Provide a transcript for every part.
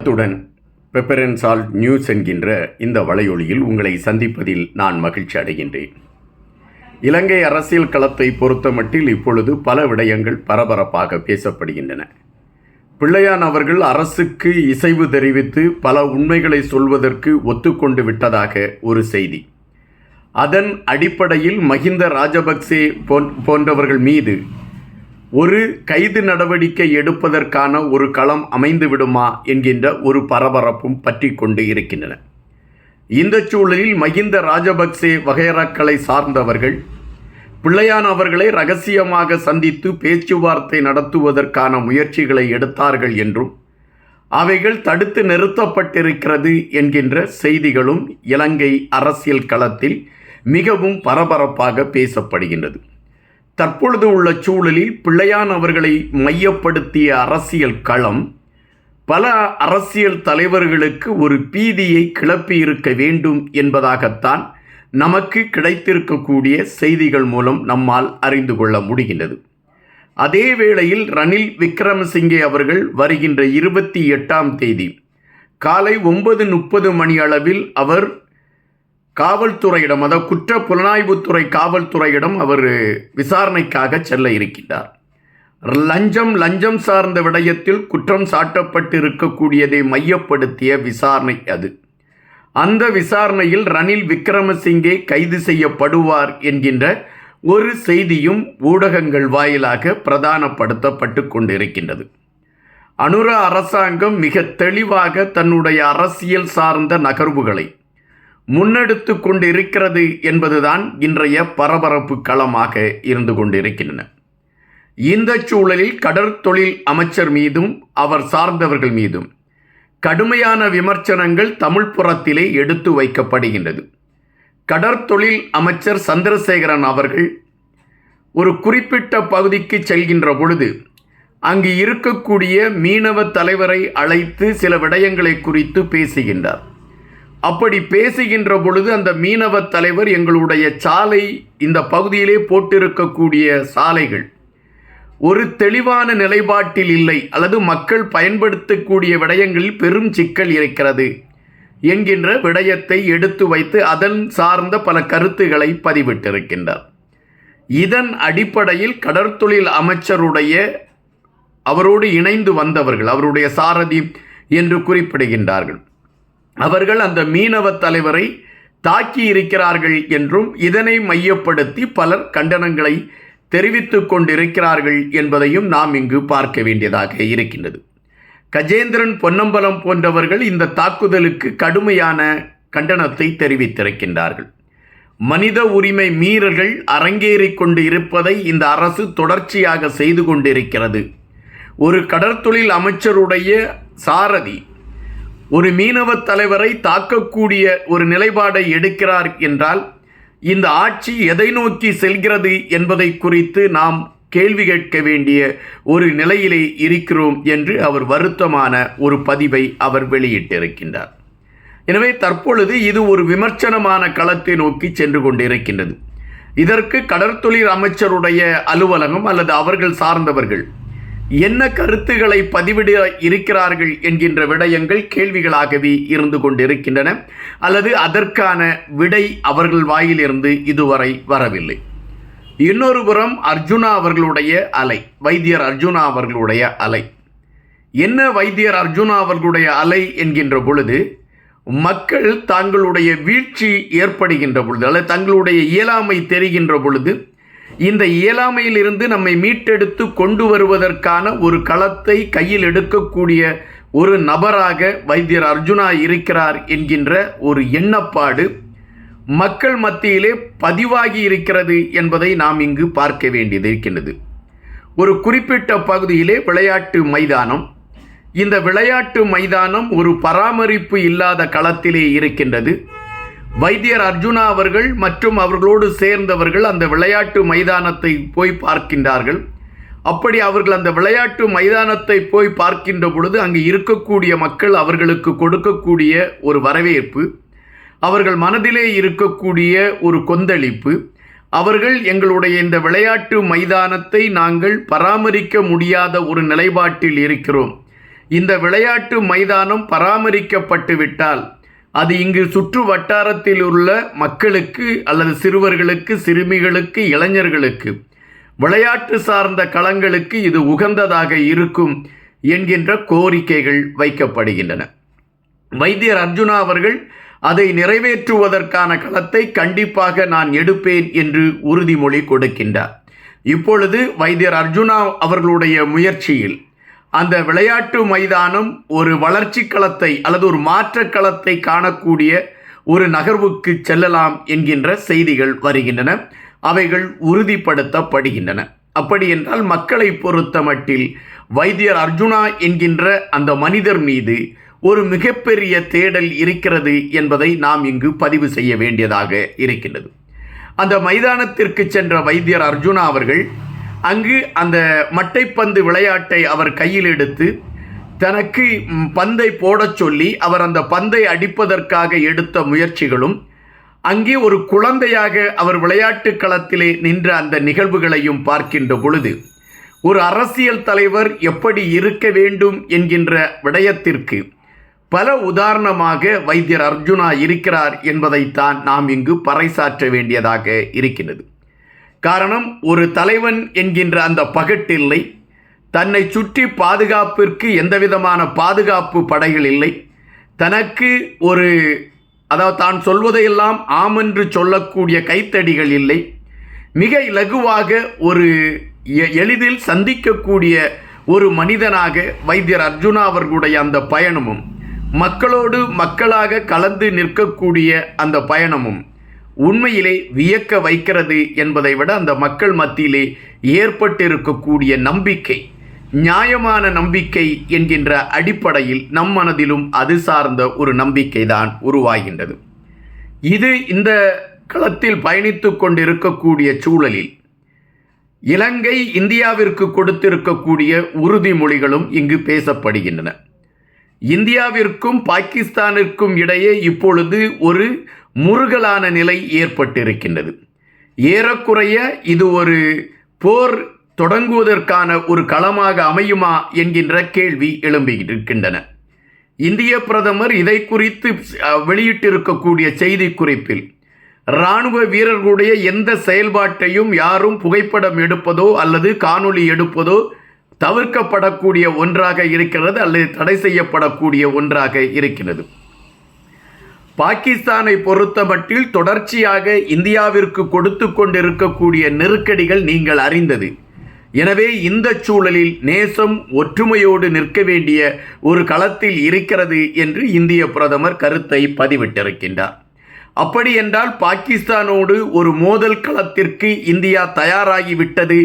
அத்துடன் pepper and salt news என்கின்ற இந்த வலையொலியில் உங்களை சந்திப்பதில் நான் மகிழ்ச்சி அடைகின்றேன். இலங்கை அரசியல் களத்தை பொறுத்தமட்டில் இப்பொழுது பல விடயங்கள் பரபரப்பாக பேசப்படுகின்றன. பிள்ளையான் அவர்கள் அரசுக்கு இசைவு தெரிவித்து பல உண்மைகளை சொல்வதற்கு ஒத்துக்கொண்டு விட்டதாக ஒரு செய்தி. அதன் அடிப்படையில் மஹிந்த ராஜபக்சே போன்றவர்கள் மீது ஒரு கைது நடவடிக்கை எடுப்பதற்கான ஒரு களம் அமைந்து விடுமா என்கின்ற ஒரு பரபரப்பும் பற்றி கொண்டு இருக்கின்றன. இந்த சூழலில் மஹிந்த ராஜபக்சே வகையறாக்களை சார்ந்தவர்கள் பிள்ளையான் அவர்களை இரகசியமாக சந்தித்து பேச்சுவார்த்தை நடத்துவதற்கான முயற்சிகளை எடுத்தார்கள் என்றும் அவைகள் தடுத்து நிறுத்தப்பட்டிருக்கிறது என்கின்ற செய்திகளும் இலங்கை அரசியல் களத்தில் மிகவும் பரபரப்பாக பேசப்படுகின்றது. தற்பொழுது உள்ள சூழலில் பிள்ளையான் அவர்களை மையப்படுத்திய அரசியல் களம் பல அரசியல் தலைவர்களுக்கு ஒரு பீதியை கிளப்பியிருக்க வேண்டும் என்பதாகத்தான் நமக்கு கிடைத்திருக்கக்கூடிய செய்திகள் மூலம் நம்மால் அறிந்து கொள்ள முடிகின்றது. அதே வேளையில் ரணில் விக்ரமசிங்கே அவர்கள் வருகின்ற 28ஆம் தேதி காலை 9:30 மணி அளவில் அவர் காவல்துறையிடம், அதாவது குற்ற புலனாய்வுத்துறை காவல்துறையிடம் அவர் விசாரணைக்காக செல்ல இருக்கின்றார். லஞ்சம் சார்ந்த விடயத்தில் குற்றம் சாட்டப்பட்டு இருக்கக்கூடியதை மையப்படுத்திய விசாரணை அது. அந்த விசாரணையில் ரணில் விக்ரமசிங்கே கைது செய்யப்படுவார் என்கின்ற ஒரு செய்தியும் ஊடகங்கள் வாயிலாக பிரதானப்படுத்தப்பட்டு கொண்டிருக்கின்றது. அனுர அரசாங்கம் மிக தெளிவாக தன்னுடைய அரசியல் சார்ந்த நகர்வுகளை முன்னெடுத்து கொண்டு இருக்கிறது என்பதுதான் இன்றைய பரபரப்பு களமாக இருந்து கொண்டிருக்கின்றன. இந்த சூழலில் கடற்தொழில் அமைச்சர் மீதும் அவர் சார்ந்தவர்கள் மீதும் கடுமையான விமர்சனங்கள் தமிழ் புறத்திலே எடுத்து வைக்கப்படுகின்றது. கடற்தொழில் அமைச்சர் சந்திரசேகரன் அவர்கள் ஒரு குறிப்பிட்ட பகுதிக்கு செல்கின்ற பொழுது அங்கு இருக்கக்கூடிய மீனவ தலைவரை அழைத்து சில விடயங்களை குறித்து பேசுகின்றார். அப்படி பேசுகின்ற பொழுது அந்த மீனவ தலைவர், எங்களுடைய சாலை, இந்த பகுதியிலே போட்டிருக்கக்கூடிய சாலைகள் ஒரு தெளிவான நிலைப்பாட்டில் இல்லை, அல்லது மக்கள் பயன்படுத்தக்கூடிய விடயங்களில் பெரும் சிக்கல் இருக்கிறது என்கின்ற விடயத்தை எடுத்து வைத்து அதன் சார்ந்த பல கருத்துக்களை பதிவிட்டிருக்கின்றார். இதன் அடிப்படையில் கடற்தொழில் அமைச்சருடைய அவரோடு இணைந்து வந்தவர்கள், அவருடைய சாரதி என்று குறிப்பிடுகின்றார்கள், அவர்கள் அந்த மீனவ தலைவரை தாக்கி இருக்கிறார்கள் என்றும் இதனை மையப்படுத்தி பலர் கண்டனங்களை தெரிவித்து கொண்டிருக்கிறார்கள் என்பதையும் நாம் இங்கு பார்க்க வேண்டியதாக இருக்கின்றது. கஜேந்திரன் பொன்னம்பலம் போன்றவர்கள் இந்த தாக்குதலுக்கு கடுமையான கண்டனத்தை தெரிவித்திருக்கின்றார்கள். மனித உரிமை மீறல்கள் அரங்கேறி கொண்டு இருப்பதை இந்த அரசு தொடர்ச்சியாக செய்து கொண்டிருக்கிறது. ஒரு கடற்தொழில் அமைச்சருடைய சாரதி ஒரு மீனவ தலைவரை தாக்கக்கூடிய ஒரு நிலைப்பாடை எடுக்கிறார் என்றால் இந்த ஆட்சி எதை நோக்கி செல்கிறது என்பதை குறித்து நாம் கேள்வி கேட்க வேண்டிய ஒரு நிலையிலே இருக்கிறோம் என்று அவர் வருத்தமான ஒரு பதிவை அவர் வெளியிட்டிருக்கின்றார். எனவே தற்பொழுது இது ஒரு விமர்சனமான களத்தை நோக்கி சென்று கொண்டிருக்கின்றது. இதற்கு கடற்தொழில் அமைச்சருடைய அலுவலகம் அல்லது அவர்கள் சார்ந்தவர்கள் என்ன கருத்துக்களை பதிவிட இருக்கிறார்கள் என்கின்ற விடயங்கள் கேள்விகளாகவே இருந்து கொண்டிருக்கின்றன, அல்லது அதற்கான விடை அவர்கள் வாயிலிருந்து இதுவரை வரவில்லை. இன்னொரு புறம் அர்ஜுனா அவர்களுடைய அலை, வைத்தியர் அர்ஜுனா அவர்களுடைய அலை என்ன? வைத்தியர் அர்ஜுனா அவர்களுடைய அலை என்கின்ற பொழுது மக்கள் தங்களுடைய வீழ்ச்சி ஏற்படுகின்ற பொழுது, அல்லது தங்களுடைய இயலாமை தெரிகின்ற பொழுது இந்த இயலாமையிலிருந்து நம்மை மீட்டெடுத்து கொண்டு வருவதற்கான ஒரு களத்தை கையில் எடுக்கக்கூடிய ஒரு நபராக வைத்தியர் அர்ஜுனா இருக்கிறார் என்கின்ற ஒரு எண்ணப்பாடு மக்கள் மத்தியிலே பதிவாகி இருக்கிறது என்பதை நாம் இங்கு பார்க்க வேண்டியது இருக்கின்றது. ஒரு குறிப்பிட்ட பகுதியிலே விளையாட்டு மைதானம், இந்த விளையாட்டு மைதானம் ஒரு பராமரிப்பு இல்லாத களத்திலே இருக்கின்றது. வைத்தியர் அர்ஜுனா அவர்கள் மற்றும் அவர்களோடு சேர்ந்தவர்கள் அந்த விளையாட்டு மைதானத்தை போய் பார்க்கின்றார்கள். அப்படி அவர்கள் அந்த விளையாட்டு மைதானத்தை போய் பார்க்கின்ற பொழுது அங்கு இருக்கக்கூடிய மக்கள் அவர்களுக்கு கொடுக்கக்கூடிய ஒரு வரவேற்பு, அவர்கள் மனதிலே இருக்கக்கூடிய ஒரு கொந்தளிப்பு, அவர்கள் எங்களுடைய இந்த விளையாட்டு மைதானத்தை நாங்கள் பராமரிக்க முடியாத ஒரு நிலைப்பாட்டில் இருக்கிறோம் இந்த விளையாட்டு மைதானம் பராமரிக்கப்பட்டு விட்டால் அது இங்கு சுற்று வட்டாரத்தில் உள்ள மக்களுக்கு அல்லது சிறுவர்களுக்கு, சிறுமிகளுக்கு, இளைஞர்களுக்கு விளையாட்டு சார்ந்த களங்களுக்கு இது உகந்ததாக இருக்கும் என்கின்ற கோரிக்கைகள் வைக்கப்படுகின்றன. வைத்தியர் அர்ஜுனா அவர்கள் அதை நிறைவேற்றுவதற்கான களத்தை கண்டிப்பாக நான் எடுப்பேன் என்று உறுதிமொழி கொடுக்கின்றார். இப்பொழுது வைத்தியர் அர்ஜுனா அவர்களுடைய முயற்சியில் அந்த விளையாட்டு மைதானம் ஒரு வளர்ச்சி களத்தை அல்லது ஒரு மாற்ற களத்தை காணக்கூடிய ஒரு நகர்வுக்கு செல்லலாம் என்கின்ற செய்திகள் வருகின்றன. அவைகள் உறுதிப்படுத்தப்படுகின்றன. அப்படி என்றால் மக்களை பொறுத்த மட்டில் வைத்தியர் அர்ஜுனா என்கின்ற அந்த மனிதர் மீது ஒரு மிகப்பெரிய தேடல் இருக்கிறது என்பதை நாம் இங்கு பதிவு செய்ய வேண்டியதாக இருக்கின்றது. அந்த மைதானத்திற்கு சென்ற வைத்தியர் அர்ஜுனா அவர்கள் அங்கு அந்த மட்டைப்பந்து விளையாட்டை அவர் கையில் எடுத்து தனக்கு பந்தை போடச் சொல்லி அவர் அந்த பந்தை அடிப்பதற்காக எடுத்த முயற்சிகளும், அங்கே ஒரு குழந்தையாக அவர் விளையாட்டு களத்திலே நின்ற அந்த நிகழ்வுகளையும் பார்க்கின்ற பொழுது ஒரு அரசியல் தலைவர் எப்படி இருக்க வேண்டும் என்கின்ற விடயத்திற்கு பல உதாரணமாக வைத்தியர் அர்ஜுனா இருக்கிறார் என்பதைத்தான் நாம் இங்கு பறைசாற்ற வேண்டியதாக இருக்கின்றது. காரணம், ஒரு தலைவன் என்கின்ற அந்த பகட்டில்லை, தன்னை சுற்றி பாதுகாப்பிற்கு எந்தவிதமான பாதுகாப்பு படைகள் இல்லை, தனக்கு ஒரு அதாவது தான் சொல்வதையெல்லாம் ஆமென்று சொல்லக்கூடிய கைத்தடிகள் இல்லை, மிக இலகுவாக ஒரு எளிதில் சந்திக்கக்கூடிய ஒரு மனிதனாக வைத்தியர் அர்ஜுனா அவர்களுடைய அந்த பயணமும், மக்களோடு மக்களாக கலந்து நிற்கக்கூடிய அந்த பயணமும் உண்மையிலே வியக்க வைக்கிறது என்பதை விட அந்த மக்கள் மத்தியிலே ஏற்பட்டிருக்கக்கூடிய நம்பிக்கை, நியாயமான நம்பிக்கை என்கின்ற அடிப்படையில் நம் மனதிலும் அது சார்ந்த ஒரு நம்பிக்கை தான் உருவாகின்றது. இது இந்த களத்தில் பயணித்து கொண்டிருக்கக்கூடிய சூழலில் இலங்கை இந்தியாவிற்கு கொடுத்திருக்கக்கூடிய உறுதிமொழிகளும் இங்கு பேசப்படுகின்றன. இந்தியாவிற்கும் பாகிஸ்தானிற்கும் இடையே இப்பொழுது ஒரு முறுகலான நிலை ஏற்பட்டிருக்கின்றது. ஏறக்குறைய இது ஒரு போர் தொடங்குவதற்கான ஒரு களமாக அமையுமா என்கின்ற கேள்வி எழும்பியிருக்கின்றன. இந்திய பிரதமர் இதை குறித்து வெளியிட்டிருக்கக்கூடிய செய்தி குறிப்பில் இராணுவ வீரர்களுடைய எந்த செயல்பாட்டையும் யாரும் புகைப்படம் எடுப்பதோ அல்லது காணொளி எடுப்பதோ தவிர்க்கப்படக்கூடிய ஒன்றாக இருக்கிறது அல்லது தடை செய்யப்படக்கூடிய ஒன்றாக இருக்கிறது. பாகிஸ்தானை பொறுத்தமட்டில் தொடர்ச்சியாக இந்தியாவிற்கு கொடுத்து கொண்டிருக்கக்கூடிய நெருக்கடிகள் நீங்கள் அறிந்தது. எனவே இந்த சூழலில் நேசம் ஒற்றுமையோடு நிற்க வேண்டிய ஒரு களத்தில் இருக்கிறது என்று இந்திய பிரதமர் கருத்தை பதிவிட்டிருக்கின்றார். அப்படி என்றால் பாகிஸ்தானோடு ஒரு மோதல் களத்திற்கு இந்தியா தயாராகிவிட்டது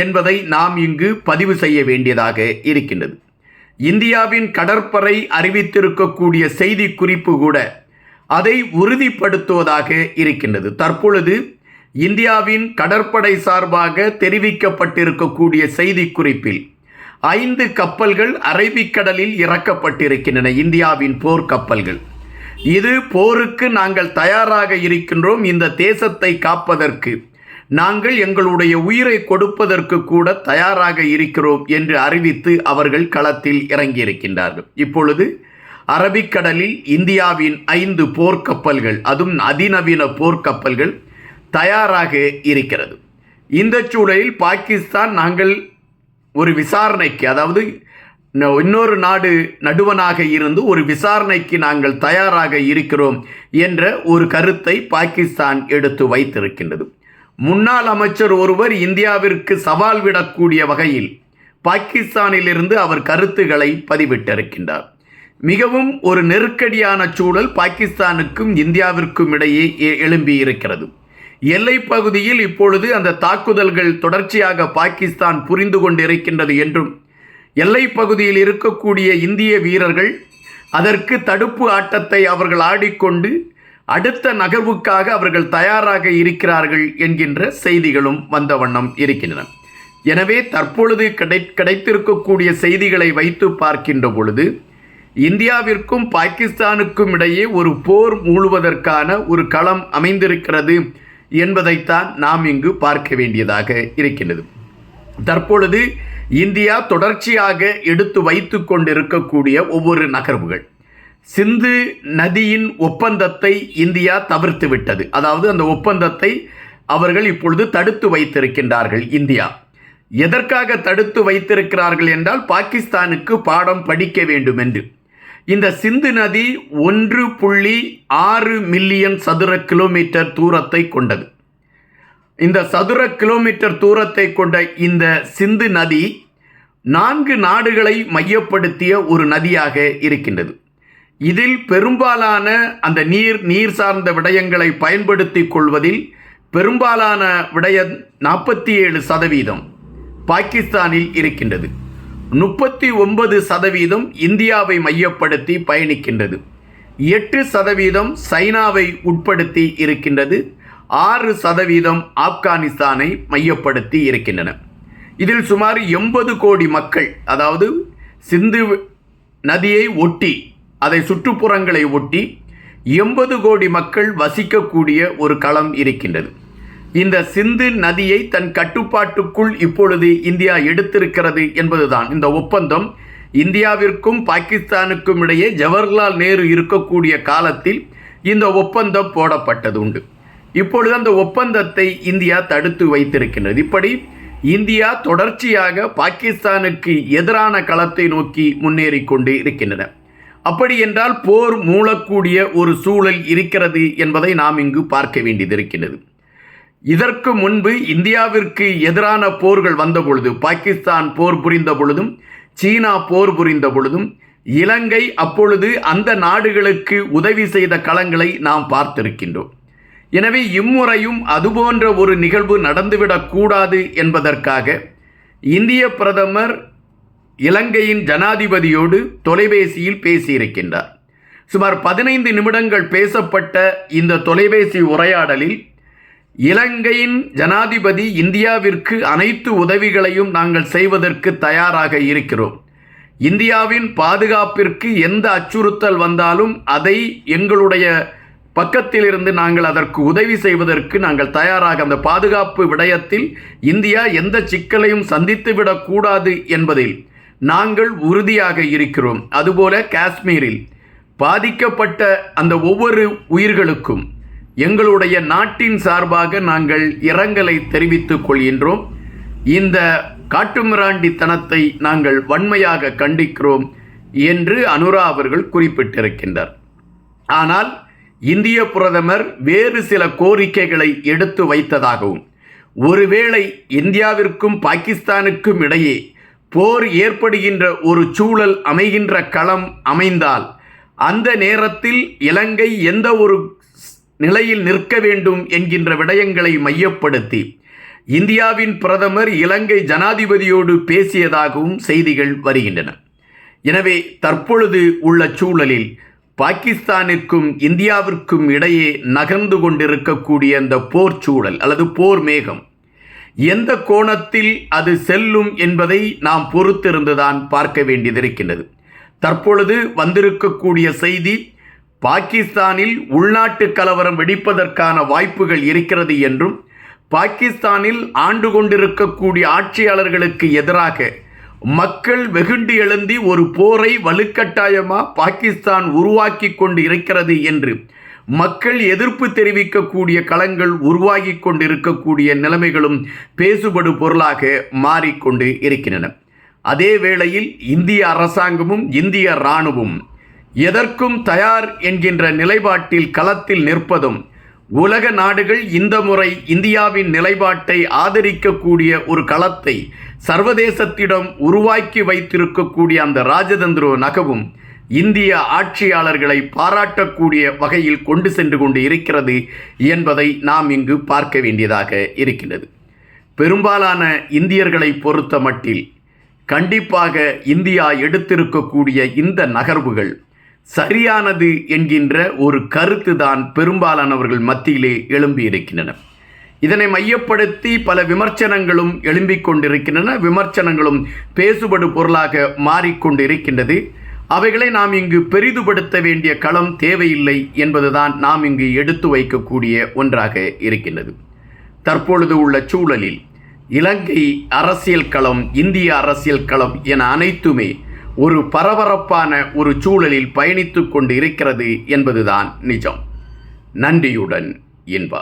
என்பதை நாம் இங்கு பதிவு செய்ய வேண்டியதாக இருக்கின்றது. இந்தியாவின் கடற்படை அறிவித்திருக்கக்கூடிய செய்தி குறிப்பு கூட அதை உறுதிப்படுத்துவதாக இருக்கின்றது. தற்பொழுது இந்தியாவின் கடற்படை சார்பாக தெரிவிக்கப்பட்டிருக்கக்கூடிய செய்தி குறிப்பில் 5 கப்பல்கள் அரபிக்கடலில் இறக்கப்பட்டிருக்கின்றன, இந்தியாவின் போர்க்கப்பல்கள். இது போருக்கு நாங்கள் தயாராக இருக்கின்றோம், இந்த தேசத்தை காப்பதற்கு நாங்கள் எங்களுடைய உயிரை கொடுப்பதற்கு கூட தயாராக இருக்கிறோம் என்று அறிவித்து அவர்கள் களத்தில் இறங்கியிருக்கின்றார்கள். இப்பொழுது அரபிக்கடலில் இந்தியாவின் 5 போர்க்கப்பல்கள், அதுவும் அதிநவீன போர்க்கப்பல்கள் தயாராக இருக்கிறது. இந்த சூழலில் பாகிஸ்தான் நாங்கள் ஒரு விசாரணைக்கு, அதாவது இன்னொரு நாடு நடுவனாக இருந்து ஒரு விசாரணைக்கு நாங்கள் தயாராக இருக்கிறோம் என்ற ஒரு கருத்தை பாகிஸ்தான் எடுத்து வைத்திருக்கின்றது. முன்னாள் அமைச்சர் ஒருவர் இந்தியாவிற்கு சவால் விடக்கூடிய வகையில் பாகிஸ்தானிலிருந்து அவர் கருத்துக்களை பதிவிட்டிருக்கின்றார். மிகவும் ஒரு நெருக்கடியான சூழல் பாகிஸ்தானுக்கும் இந்தியாவிற்கும் இடையே எழும்பி இருக்கிறது. எல்லை பகுதியில் இப்பொழுது அந்த தாக்குதல்கள் தொடர்ச்சியாக பாகிஸ்தான் புரிந்து கொண்டிருக்கின்றது என்றும், எல்லை பகுதியில் இருக்கக்கூடிய இந்திய வீரர்கள் அதற்கு தடுப்பு ஆட்டத்தை அவர்கள் ஆடிக்கொண்டு அடுத்த நகர்வுக்காக அவர்கள் தயாராக இருக்கிறார்கள் என்கின்ற செய்திகளும் வந்த வண்ணம் இருக்கின்றன. எனவே தற்பொழுது கிடைத்திருக்கக்கூடிய செய்திகளை வைத்து பார்க்கின்ற பொழுது இந்தியாவிற்கும் பாகிஸ்தானுக்கும் இடையே ஒரு போர் மூழுவதற்கான ஒரு களம் அமைந்திருக்கிறது என்பதைத்தான் நாம் இங்கு பார்க்க வேண்டியதாக இருக்கின்றது. தற்பொழுது இந்தியா தொடர்ச்சியாக எடுத்து வைத்து கொண்டிருக்கக்கூடிய ஒவ்வொரு நகர்வுகள். சிந்து நதியின் ஒப்பந்தத்தை இந்தியா தவிர்த்து விட்டது. அதாவது அந்த ஒப்பந்தத்தை அவர்கள் இப்பொழுது தடுத்து வைத்திருக்கின்றார்கள். இந்தியா எதற்காக தடுத்து வைத்திருக்கிறார்கள் என்றால், பாகிஸ்தானுக்கு பாடம் படிக்க வேண்டும் என்று. இந்த சிந்து நதி 1.6 மில்லியன் சதுர கிலோமீட்டர் தூரத்தை கொண்டது. இந்த சதுர கிலோமீட்டர் தூரத்தை கொண்ட இந்த சிந்து நதி 4 நாடுகளை மையப்படுத்திய ஒரு நதியாக இருக்கின்றது. இதில் பெரும்பாலான அந்த நீர் சார்ந்த விடயங்களை பயன்படுத்திக் கொள்வதில் பெரும்பாலான விடயம் 47% பாகிஸ்தானில் இருக்கின்றது. 39% இந்தியாவை மையப்படுத்தி பயணிக்கின்றது. 8% சைனாவை உட்படுத்தி இருக்கின்றது. 6% ஆப்கானிஸ்தானை மையப்படுத்தி இருக்கின்றன. இதில் சுமார் 80 கோடி மக்கள், அதாவது சிந்து நதியை ஒட்டி அதை சுற்றுப்புறங்களை ஒட்டி 80 கோடி மக்கள் வசிக்கக்கூடிய ஒரு களம் இருக்கின்றது. இந்த சிந்து நதியை தன் கட்டுப்பாட்டுக்குள் இப்பொழுது இந்தியா எடுத்திருக்கிறது என்பதுதான் இந்த ஒப்பந்தம். இந்தியாவிற்கும் பாகிஸ்தானுக்கும் இடையே ஜவஹர்லால் நேரு இருக்கக்கூடிய காலத்தில் இந்த ஒப்பந்தம் போடப்பட்டது உண்டு. இப்பொழுது அந்த ஒப்பந்தத்தை இந்தியா தடுத்து வைத்திருக்கின்றது. இப்படி இந்தியா தொடர்ச்சியாக பாகிஸ்தானுக்கு எதிரான களத்தை நோக்கி முன்னேறி கொண்டு இருக்கின்றன. அப்படி என்றால் போர் மூளக்கூடிய ஒரு சூழல் இருக்கிறது என்பதை நாம் இங்கு பார்க்க வேண்டியது இருக்கின்றது. இதற்கு முன்பு இந்தியாவிற்கு எதிரான போர்கள் வந்த பொழுது, பாகிஸ்தான் போர் புரிந்த பொழுதும் சீனா போர் புரிந்த பொழுதும் இலங்கை அப்பொழுது அந்த நாடுகளுக்கு உதவி செய்த களங்களை நாம் பார்த்திருக்கின்றோம். எனவே இம்முறையும் அதுபோன்ற ஒரு நிகழ்வு நடந்துவிடக்கூடாது என்பதற்காக இந்திய பிரதமர் இலங்கையின் ஜனாதிபதியோடு தொலைபேசியில் பேசியிருக்கின்றார். சுமார் 15 நிமிடங்கள் பேசப்பட்ட இந்த தொலைபேசி உரையாடலில் இலங்கையின் ஜனாதிபதி இந்தியாவிற்கு அனைத்து உதவிகளையும் நாங்கள் செய்வதற்கு தயாராக இருக்கிறோம், இந்தியாவின் பாதுகாப்பிற்கு எந்த அச்சுறுத்தல் வந்தாலும் அதை எங்களுடைய பக்கத்திலிருந்து நாங்கள் அதற்கு உதவி செய்வதற்கு நாங்கள் தயாராக, அந்த பாதுகாப்பு விடயத்தில் இந்தியா எந்த சிக்கலையும் சந்தித்துவிடக்கூடாது என்பதில் நாங்கள் உறுதியாக இருக்கிறோம். அதுபோல காஷ்மீரில் பாதிக்கப்பட்ட அந்த ஒவ்வொரு உயிர்களுக்கும் எங்களுடைய நாட்டின் சார்பாக நாங்கள் இரங்கலை தெரிவித்துக் கொள்கின்றோம். இந்த காட்டுமிராண்டித்தனத்தை நாங்கள் வன்மையாக கண்டிக்கிறோம் என்று அனுரா அவர்கள் குறிப்பிட்டிருக்கின்றார். ஆனால் இந்திய பிரதமர் வேறு சில கோரிக்கைகளை எடுத்து வைத்ததாகவும், ஒருவேளை இந்தியாவிற்கும் பாகிஸ்தானுக்கும் இடையே போர் ஏற்படுகின்ற ஒரு சூழல் அமைகின்ற களம் அமைந்தால் அந்த நேரத்தில் இலங்கை எந்த ஒரு நிலையில் நிற்க வேண்டும் என்கின்ற விடயங்களை மையப்படுத்தி இந்தியாவின் பிரதமர் இலங்கை ஜனாதிபதியோடு பேசியதாகவும் செய்திகள் வருகின்றன. எனவே தற்பொழுது உள்ள சூழலில் பாகிஸ்தானுக்கும் இந்தியாவிற்கும் இடையே நகர்ந்து கொண்டிருக்கக்கூடிய அந்த போர் சூழல் அல்லது போர் மேகம் எந்த கோணத்தில் அது செல்லும் என்பதை நாம் பொறுத்திருந்துதான் பார்க்க வேண்டியதிருக்கின்றது. தற்பொழுது வந்திருக்கக்கூடிய செய்தி, பாகிஸ்தானில் உள்நாட்டு கலவரம் வெடிப்பதற்கான வாய்ப்புகள் இருக்கிறது என்றும், பாகிஸ்தானில் ஆண்டு கொண்டிருக்கக்கூடிய ஆட்சியாளர்களுக்கு எதிராக மக்கள் வெகுண்டு எழுந்தி ஒரு போரை வலுக்கட்டாயமாக பாகிஸ்தான் உருவாக்கி கொண்டு இருக்கிறது என்று மக்கள் எதிர்ப்பு தெரிவிக்கக்கூடிய களங்கள் உருவாகி கொண்டிருக்கக்கூடிய நிலைமைகளும் பேசுபடு பொருளாக மாறிக்கொண்டு இருக்கின்றன. அதே வேளையில் இந்திய அரசாங்கமும் இந்திய இராணுவம் எதற்கும் தயார் என்கின்ற நிலைப்பாட்டில் களத்தில் நிற்பதும், உலக நாடுகள் இந்த முறை இந்தியாவின் நிலைப்பாட்டை ஆதரிக்கக்கூடிய ஒரு களத்தை சர்வதேசத்திடம் உருவாக்கி வைத்திருக்கக்கூடிய அந்த ராஜதந்திர நகவும் இந்திய ஆட்சியாளர்களை பாராட்டக்கூடிய வகையில் கொண்டு சென்று கொண்டு இருக்கிறது என்பதை நாம் இங்கு பார்க்க வேண்டியதாக இருக்கின்றது. பெரும்பாலான இந்தியர்களை பொறுத்த மட்டில் கண்டிப்பாக இந்தியா எடுத்திருக்கக்கூடிய இந்த நகர்வுகள் சரியானது என்கின்ற ஒரு கருத்து தான் பெரும்பாலானவர்கள் மத்தியிலே எழும்பியிருக்கின்றன. இதனை மையப்படுத்தி பல விமர்சனங்களும் எழும்பிக் கொண்டிருக்கின்றன. விமர்சனங்களும் பேசுபடு பொருளாக மாறிக்கொண்டிருக்கின்றது. அவைகளை நாம் இங்கு பெரிதுபடுத்த வேண்டிய களம் தேவையில்லை என்பதுதான் நாம் இங்கு எடுத்து வைக்கக்கூடிய ஒன்றாக இருக்கின்றது. தற்பொழுது உள்ள சூழலில் இலங்கை அரசியல் களம், இந்திய அரசியல் களம் என அனைத்துமே ஒரு பரபரப்பான ஒரு சூழலில் பயணித்து கொண்டு இருக்கிறது என்பதுதான் நிஜம். நன்றியுடன் இன்பா.